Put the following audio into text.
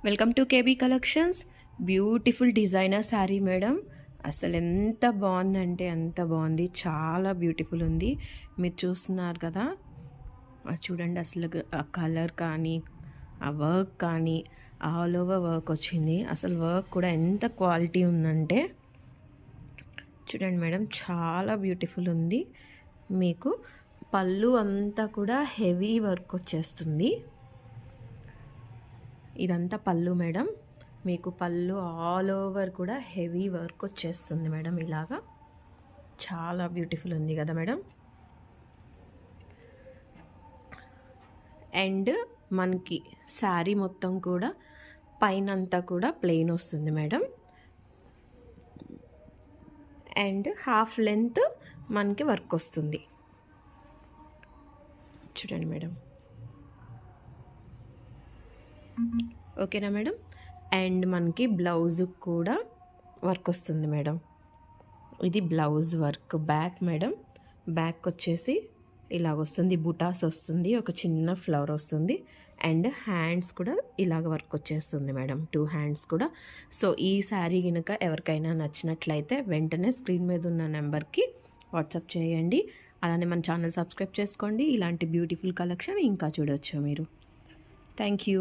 Welcome to KB collections. Beautiful designer sari madam. అసలు ఎంత బాగుందంటే అంత బాగుంది, చాలా బ్యూటిఫుల్ ఉంది. మీరు చూస్తున్నారు కదా, చూడండి అసలు ఆ కలర్ కానీ ఆ వర్క్ కానీ ఆల్ ఓవర్ వర్క్ వచ్చింది. అసలు వర్క్ కూడా ఎంత క్వాలిటీ ఉందంటే చూడండి మేడం, చాలా బ్యూటిఫుల్ ఉంది. మీకు పళ్ళు అంతా కూడా హెవీ వర్క్ వచ్చేస్తుంది. ఇదంతా పళ్ళు మేడం. మీకు పళ్ళు ఆల్ ఓవర్ కూడా హెవీ వర్క్ వచ్చేస్తుంది మేడం. ఇలాగా చాలా బ్యూటిఫుల్ ఉంది కదా మేడం. అండ్ మనకి శారీ మొత్తం కూడా పైన అంతా కూడా ప్లెయిన్ వస్తుంది మేడం. అండ్ హాఫ్ లెంత్ మనకి వర్క్ వస్తుంది. చూడండి మేడం, ఓకేనా మేడం. అండ్ మనకి బ్లౌజ్ కూడా వర్క్ వస్తుంది మేడం. ఇది blouse work back madam. Back వచ్చేసి ఇలాగ వస్తుంది, బుటాస్ వస్తుంది, ఒక చిన్న ఫ్లవర్ వస్తుంది. అండ్ హ్యాండ్స్ కూడా ఇలాగ వర్క్ వచ్చేస్తుంది మేడం, 2 హ్యాండ్స్ కూడా. సో ఈ శారీ కనుక ఎవరికైనా నచ్చినట్లయితే వెంటనే స్క్రీన్ మీద ఉన్న నెంబర్కి వాట్సాప్ చేయండి. అలానే మన ఛానల్ సబ్స్క్రైబ్ చేసుకోండి. ఇలాంటి బ్యూటిఫుల్ కలెక్షన్ ఇంకా చూడొచ్చు మీరు. Thank you.